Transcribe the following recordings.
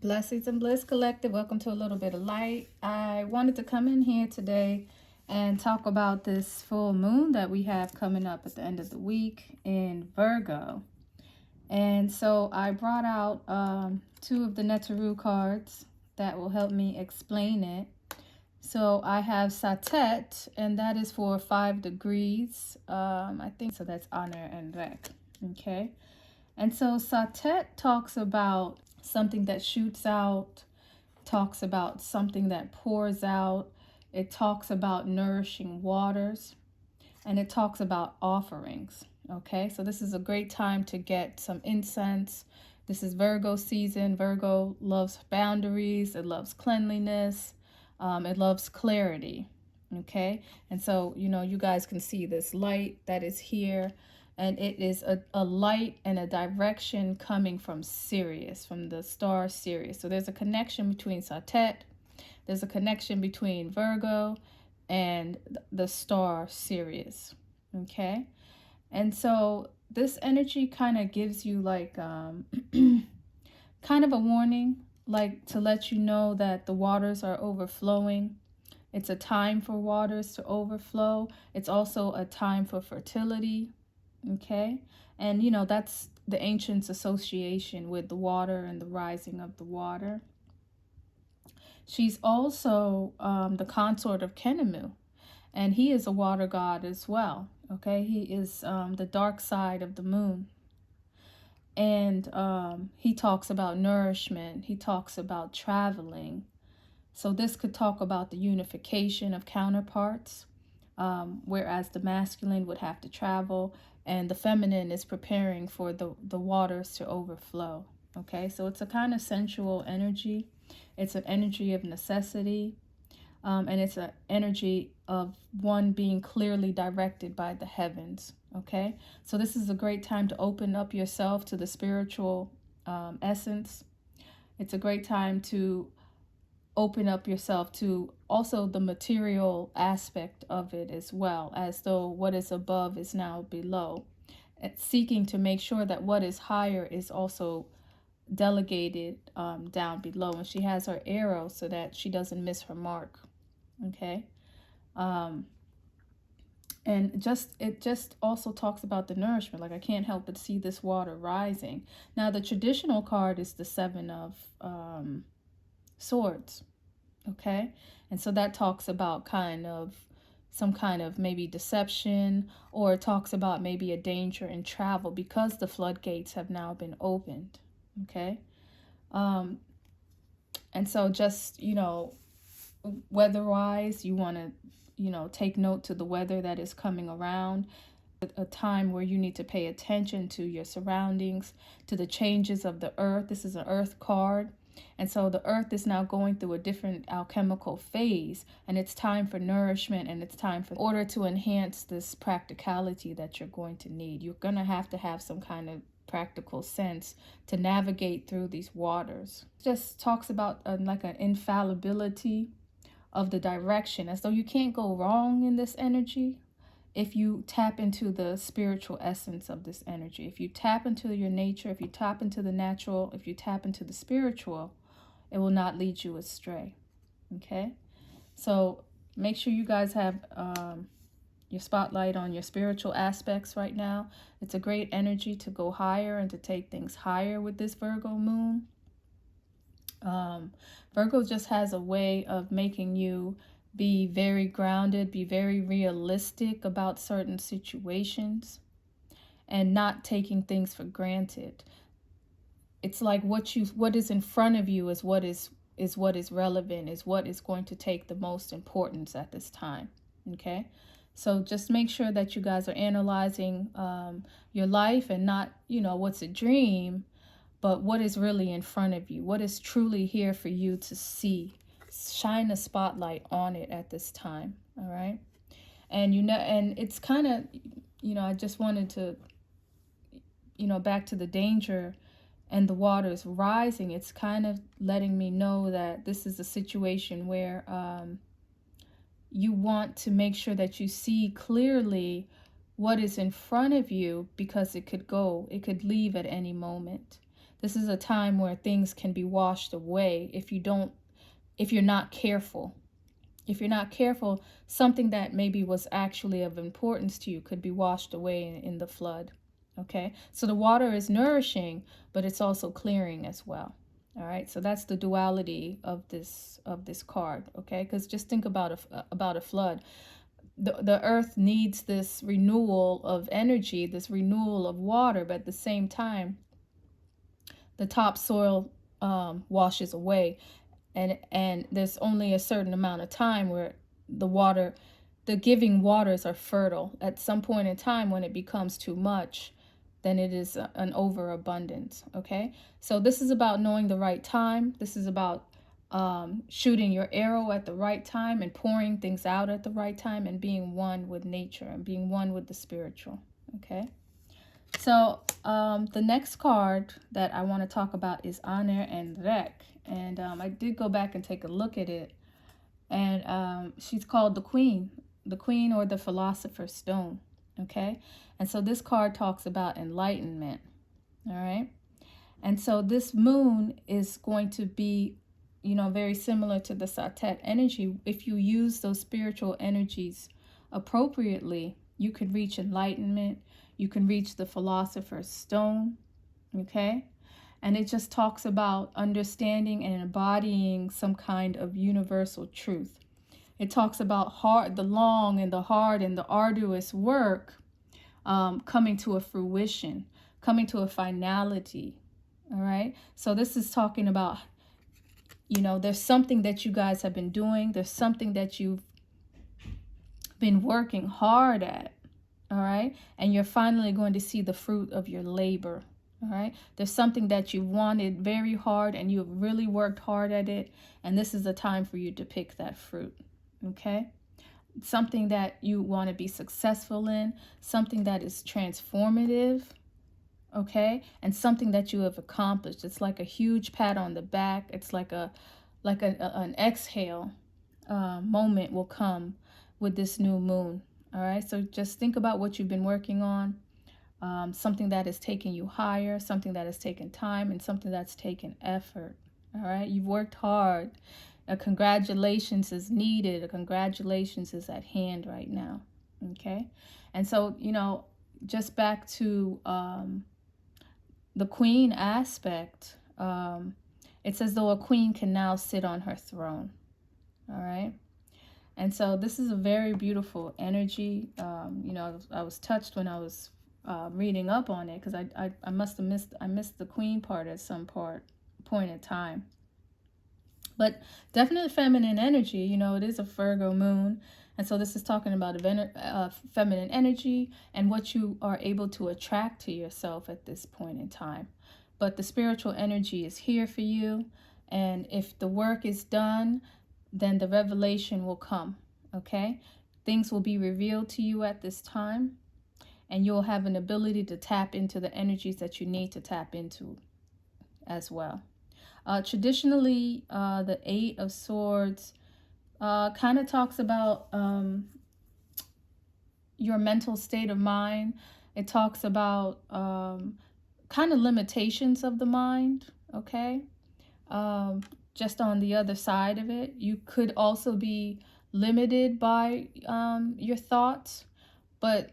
Blessings and Bliss Collective. Welcome to a little bit of light. I wanted to come in here today and talk about this full moon that we have coming up at the end of the week in Virgo. And so I brought out two of the Neteru cards that will help me explain it. So I have Satet, and that is for 5 degrees. I think so. That's honor and rec. Okay. And so Satet talks about something that shoots out, talks about something that pours out, it talks about nourishing waters, and it talks about offerings. Okay, so this is a great time to get some incense. This is Virgo season. Virgo loves boundaries, it loves cleanliness, it loves clarity. Okay, and so you guys can see this light that is here, and it is a light and a direction coming from Sirius, from the star Sirius. So there's a connection between Satet, there's a connection between Virgo and the star Sirius. Okay, and so this energy kind of gives you like kind of a warning, like to let you know that the waters are overflowing. It's a time for waters to overflow. It's also a time for fertility. Okay, and that's the ancients' association with the water and the rising of the water. She's also the consort of Kenemu, and he is a water god as well. Okay, he is the dark side of the moon, and he talks about nourishment, he talks about traveling. So this could talk about the unification of counterparts, whereas the masculine would have to travel and the feminine is preparing for the waters to overflow. Okay, so it's a kind of sensual energy. It's an energy of necessity, and it's an energy of one being clearly directed by the heavens. Okay, so this is a great time to open up yourself to the spiritual essence. It's a great time to open up yourself to also the material aspect of it, as well as though what is above is now below. It's seeking to make sure that what is higher is also delegated down below, and she has her arrow so that she doesn't miss her mark. Okay, and it just also talks about the nourishment. Like, I can't help but see this water rising. Now the traditional card is the 7 of swords. Okay, and so that talks about some kind of maybe deception, or it talks about maybe a danger in travel because the floodgates have now been opened. Okay, and so just weather-wise, you want to take note to the weather that is coming around. A time where you need to pay attention to your surroundings, to the changes of the earth. This is an earth card. And so the earth is now going through a different alchemical phase, and it's time for nourishment, and it's time for, in order to enhance this practicality that you're going to need. You're going to have some kind of practical sense to navigate through these waters. It just talks about like an infallibility of the direction, as though you can't go wrong in this energy if you tap into the spiritual essence of this energy. If you tap into your nature, if you tap into the natural, if you tap into the spiritual, it will not lead you astray. Okay, so make sure you guys have your spotlight on your spiritual aspects right now. It's a great energy to go higher and to take things higher with this Virgo moon. Virgo just has a way of making you be very grounded, be very realistic about certain situations, and not taking things for granted. It's like what is in front of you is what is relevant, is what is going to take the most importance at this time. Okay, so just make sure that you guys are analyzing your life, and not what's a dream, but what is really in front of you, what is truly here for you to see. Shine a spotlight on it at this time. All right, and and it's kind of I just wanted to back to the danger and the waters rising. It's kind of letting me know that this is a situation where you want to make sure that you see clearly what is in front of you, because it could leave at any moment. This is a time where things can be washed away if you're not careful. If you're not careful, something that maybe was actually of importance to you could be washed away in the flood. Okay, so the water is nourishing, but it's also clearing as well. All right, so that's the duality of this card. Okay, because just think about a flood. The earth needs this renewal of energy, this renewal of water, but at the same time, the topsoil washes away, and there's only a certain amount of time where the giving waters are fertile. At some point in time, when it becomes too much, then it is an overabundance. Okay, so this is about knowing the right time. This is about shooting your arrow at the right time and pouring things out at the right time and being one with nature and being one with the spiritual. Okay, so the next card that I want to talk about is Honor and Rek. And I did go back and take a look at it. And she's called the Queen or the Philosopher's Stone. Okay, and so this card talks about enlightenment. All right, and so this moon is going to be, you know, very similar to the Satet energy. If you use those spiritual energies appropriately, you can reach enlightenment. You can reach the Philosopher's Stone. Okay, and it just talks about understanding and embodying some kind of universal truth. It talks about the long and the hard and the arduous work coming to a fruition, coming to a finality. All right, so this is talking about, you know, there's something that you guys have been doing. There's something that you've been working hard at. All right, and you're finally going to see the fruit of your labor. All right, there's something that you wanted very hard and you've really worked hard at it, and this is the time for you to pick that fruit. Okay, something that you want to be successful in, something that is transformative. Okay, and something that you have accomplished. It's like a huge pat on the back. It's like an exhale moment will come with this new moon. All right, so just think about what you've been working on, something that has taken you higher, something that has taken time, and something that's taken effort. All right, you've worked hard. A congratulations is needed. A congratulations is at hand right now. Okay, and so, you know, just back to the queen aspect, it's as though a queen can now sit on her throne. All right. And so this is a very beautiful energy. You know, I was touched when I was reading up on it, because I must have missed the queen part at some point in time. But definitely feminine energy. You know, it is a Virgo moon. And so this is talking about feminine energy and what you are able to attract to yourself at this point in time. But the spiritual energy is here for you. And if the work is done, then the revelation will come. Okay? Things will be revealed to you at this time. And you'll have an ability to tap into the energies that you need to tap into as well. Traditionally, the Eight of Swords kind of talks about your mental state of mind. It talks about kind of limitations of the mind, okay? Just on the other side of it, you could also be limited by your thoughts, but,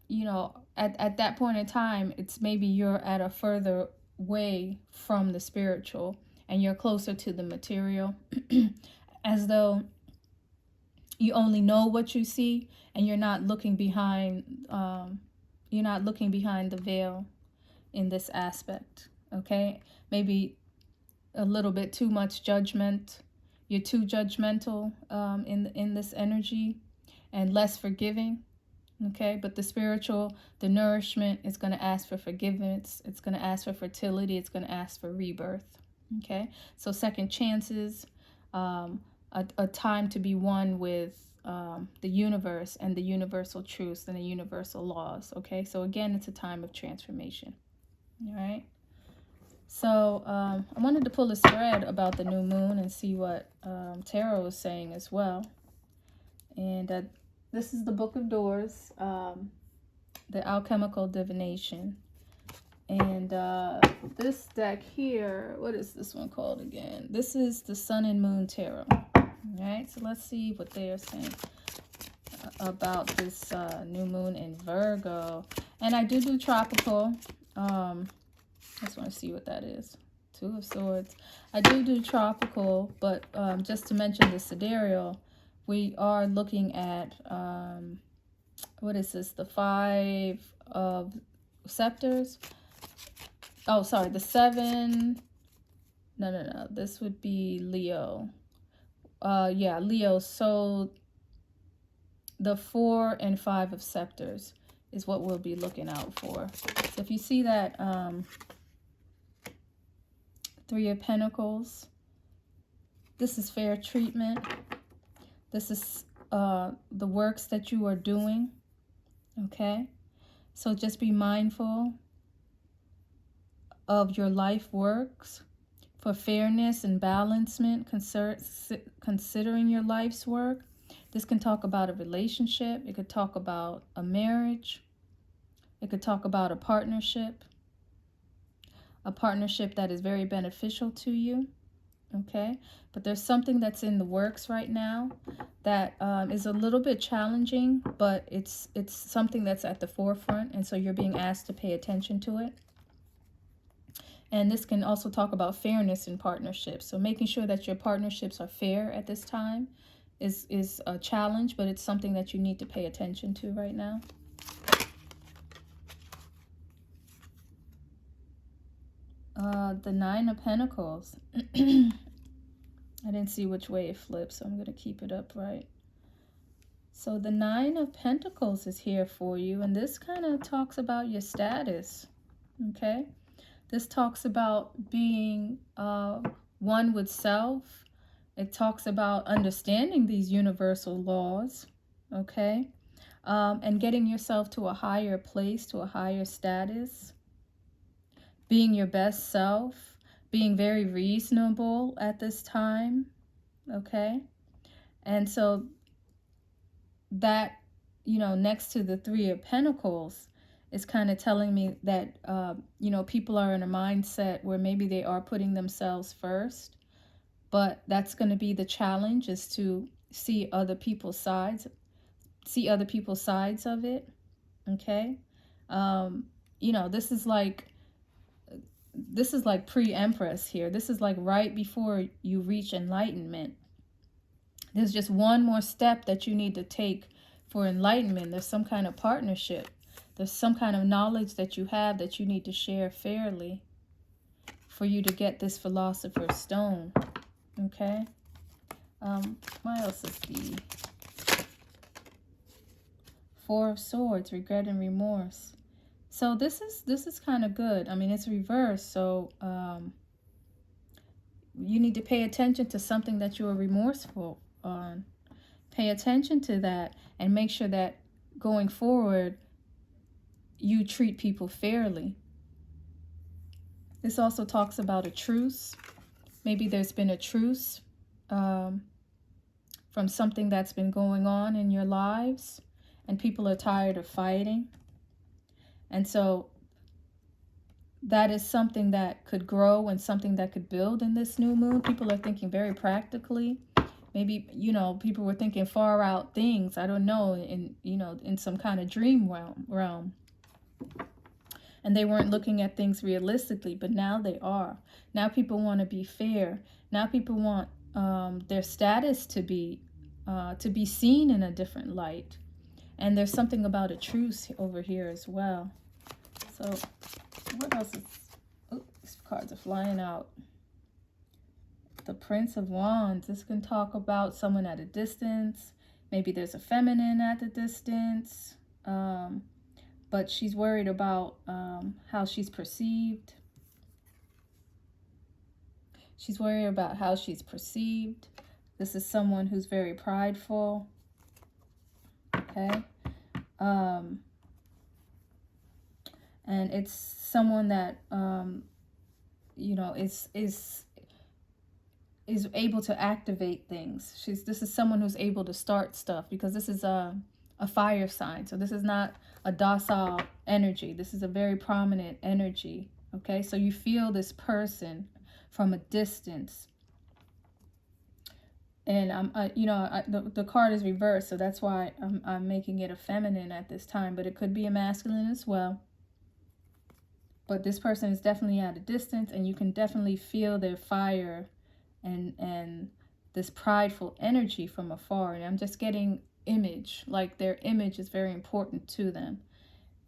you know, at that point in time, it's maybe you're at a further way from the spiritual and you're closer to the material, as though you only know what you see and you're not looking behind the veil in this aspect. Okay, maybe a little bit too much judgment. You're too judgmental in this energy, and less forgiving. Okay, but the spiritual, the nourishment is going to ask for forgiveness. It's going to ask for fertility. It's going to ask for rebirth. Okay, so second chances, a time to be one with the universe and the universal truths and the universal laws. Okay, so again, it's a time of transformation. All right. So I wanted to pull a spread about the new moon and see what tarot is saying as well. And this is the Book of Doors, the alchemical divination. And this deck here, what is this one called again? This is the Sun and Moon Tarot. All right, so let's see what they are saying about this new moon in Virgo. And I do tropical. I just want to see what that is. Two of Swords. I do tropical, but just to mention the sidereal, we are looking at, what is this? The Five of Scepters. Oh, sorry, the Seven. No. This would be Leo. Yeah, Leo. So the 4 and 5 of Scepters is what we'll be looking out for. So if you see that 3 of Pentacles, this is fair treatment. This is the works that you are doing. Okay? So just be mindful of your life works for fairness and balancement, considering your life's work. This can talk about a relationship. It could talk about a marriage. It could talk about a partnership that is very beneficial to you. Okay? But there's something that's in the works right now that is a little bit challenging, but it's something that's at the forefront, and so you're being asked to pay attention to it. And this can also talk about fairness in partnerships. So making sure that your partnerships are fair at this time is a challenge, but it's something that you need to pay attention to right now. The 9 of Pentacles. I didn't see which way it flipped, so I'm going to keep it upright. So the 9 of Pentacles is here for you, and this kind of talks about your status, okay? This talks about being one with self. It talks about understanding these universal laws, okay? And getting yourself to a higher place, to a higher status. Being your best self. Being very reasonable at this time, okay? And so that, you know, next to the 3 of Pentacles, is kind of telling me that, you know, people are in a mindset where maybe they are putting themselves first, but that's going to be the challenge, is to see other people's sides, of it, okay? You know, this is like pre-Empress here. This is like right before you reach enlightenment. There's just one more step that you need to take for enlightenment. There's some kind of partnership. There's some kind of knowledge that you have that you need to share fairly for you to get this Philosopher's Stone. Okay? What else is the 4 of Swords, regret and remorse. So this is kind of good. I mean, it's reversed, so you need to pay attention to something that you are remorseful on. Pay attention to that and make sure that going forward, you treat people fairly. This also talks about a truce. Maybe there's been a truce from something that's been going on in your lives, and people are tired of fighting. And so that is something that could grow and something that could build in this new moon. People are thinking very practically. Maybe, you know, people were thinking far out things. I don't know, in some kind of dream realm. And they weren't looking at things realistically, but now they are. Now people want to be fair. Now people want their status to be seen in a different light. And there's something about a truce over here as well. So what else is... Oh, these cards are flying out. The Prince of Wands. This can talk about someone at a distance. Maybe there's a feminine at the distance. But she's worried about how she's perceived. She's worried about how she's perceived. This is someone who's very prideful. Okay. And it's someone that, you know, is able to activate things. This is someone who's able to start stuff, because this is a fire sign. So this is not a docile energy. This is a very prominent energy. Okay, so you feel this person from a distance. And the card is reversed, so that's why I'm making it a feminine at this time, but it could be a masculine as well. But this person is definitely at a distance, and you can definitely feel their fire and this prideful energy from afar. And I'm just getting image, like their image is very important to them.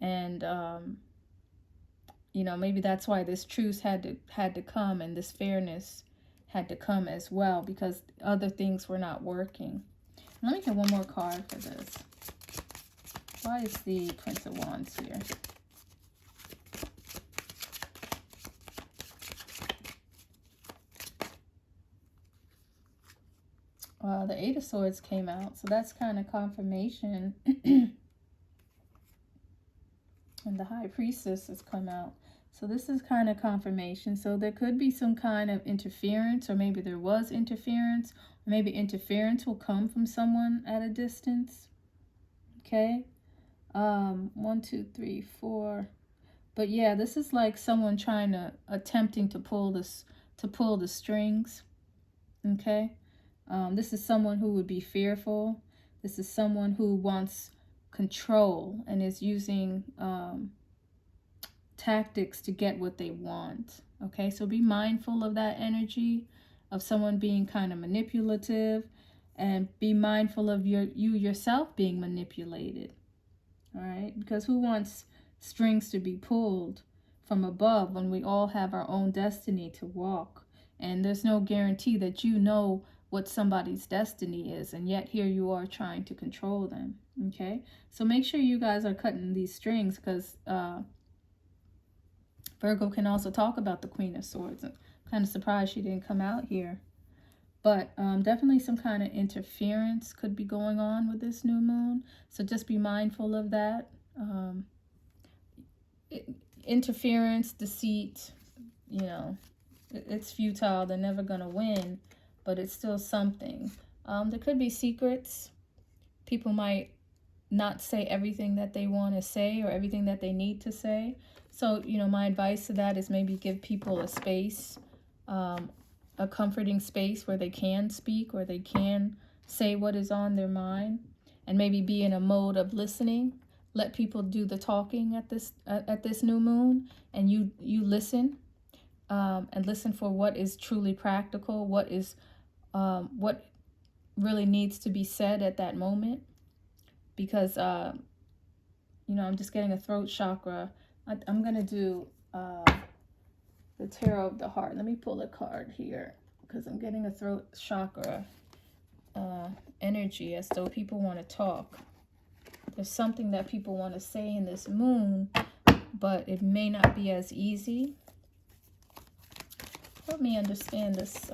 And maybe that's why this truce had to come, and this fairness had to come as well, because other things were not working. Let me get one more card for this. Why is the Prince of Wands here? The Eight of Swords came out, so that's kind of confirmation. And the High Priestess has come out. So this is kind of confirmation. So there could be some kind of interference, or maybe there was interference. Or maybe interference will come from someone at a distance. Okay. 1, 2, 3, 4. But yeah, this is like someone attempting to pull the strings. Okay. This is someone who would be fearful. This is someone who wants control and is using tactics to get what they want. Okay, so be mindful of that energy of someone being kind of manipulative, and be mindful of you yourself being manipulated. All right, because who wants strings to be pulled from above when we all have our own destiny to walk? And there's no guarantee that you know what somebody's destiny is, and yet here you are trying to control them. Okay, so make sure you guys are cutting these strings, because Virgo can also talk about the Queen of Swords. I'm kind of surprised she didn't come out here. But definitely some kind of interference could be going on with this new moon. So just be mindful of that. Interference, deceit, it's futile. They're never going to win, but it's still something. There could be secrets. People might not say everything that they want to say or everything that they need to say. So, my advice to that is maybe give people a space, a comforting space where they can speak, where they can say what is on their mind, and maybe be in a mode of listening. Let people do the talking at this new moon, and you listen, and listen for what is truly practical, what really needs to be said at that moment. Because I'm just getting a throat chakra. I'm gonna do the Tarot of the Heart. Let me pull a card here, because I'm getting a throat chakra energy, as though people want to talk. There's something that people want to say in this moon, but it may not be as easy. Help me understand this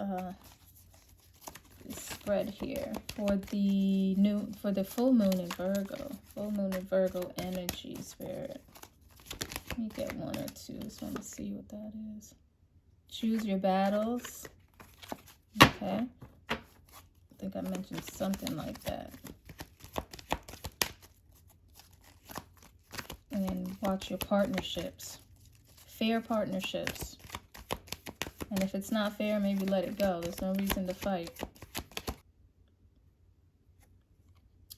spread here for the full moon in Virgo. Full moon in Virgo energy, Spirit. Let me get one or two. Just want to see what that is. Choose your battles. Okay. I think I mentioned something like that. And watch your partnerships. Fair partnerships. And if it's not fair, maybe let it go. There's no reason to fight.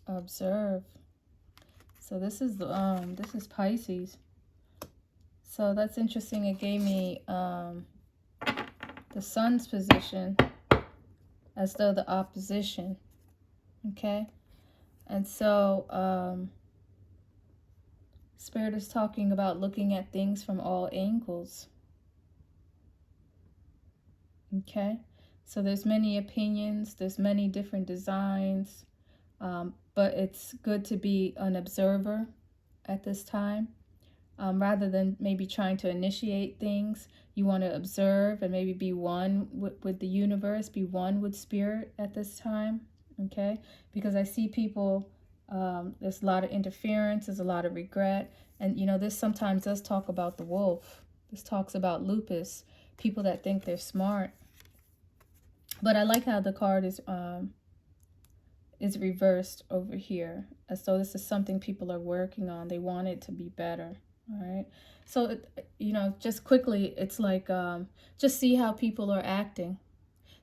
Observe. So this is Pisces. So that's interesting. It gave me the sun's position as though the opposition. Okay. And so Spirit is talking about looking at things from all angles. Okay. So there's many opinions. There's many different designs. But it's good to be an observer at this time. Rather than maybe trying to initiate things, you want to observe and maybe be one with the universe, be one with Spirit at this time. Okay? Because I see people, there's a lot of interference, there's a lot of regret. And, this sometimes does talk about the wolf. This talks about lupus, people that think they're smart. But I like how the card is is reversed over here. As though this is something people are working on. They want it to be better. All right. So, you know, just quickly, it's like, just see how people are acting.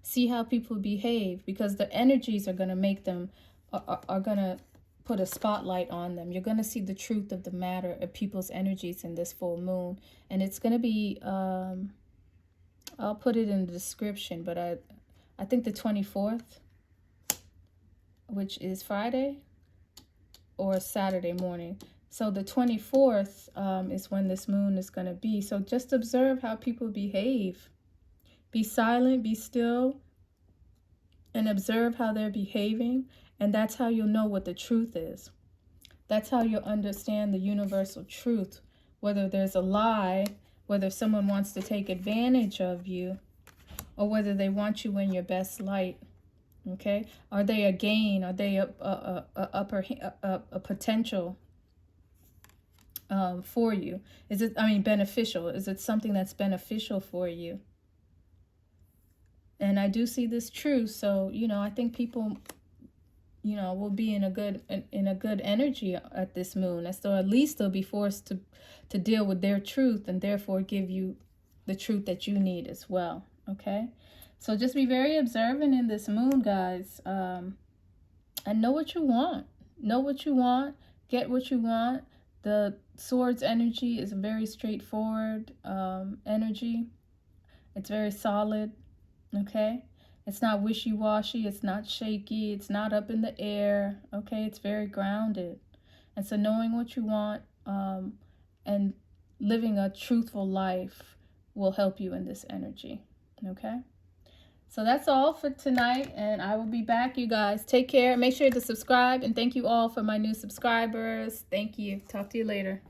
See how people behave, because the energies are going to make them, are going to put a spotlight on them. You're going to see the truth of the matter of people's energies in this full moon. And it's going to be, I'll put it in the description, but I think the 24th, which is Friday or Saturday morning. So the 24th is when this moon is going to be. So just observe how people behave. Be silent, be still, and observe how they're behaving. And that's how you'll know what the truth is. That's how you'll understand the universal truth. Whether there's a lie, whether someone wants to take advantage of you, or whether they want you in your best light. Okay? Are they a gain? Are they a potential for you? Is it, I mean, beneficial? Is it something that's beneficial for you? And I do see this true. So, you know, I think people, you know, will be in a good energy at this moon. As though at least they'll be forced to deal with their truth and therefore give you the truth that you need as well. Okay? So just be very observant in this moon, guys. And know what you want. Know what you want. Get what you want. The Swords energy is a very straightforward energy. It's very solid. Okay? It's not wishy-washy. It's not shaky. It's not up in the air. Okay? It's very grounded. And so knowing what you want and living a truthful life will help you in this energy. Okay? So that's all for tonight, and I will be back, you guys. Take care. Make sure to subscribe, and thank you all for my new subscribers. Thank you. Talk to you later.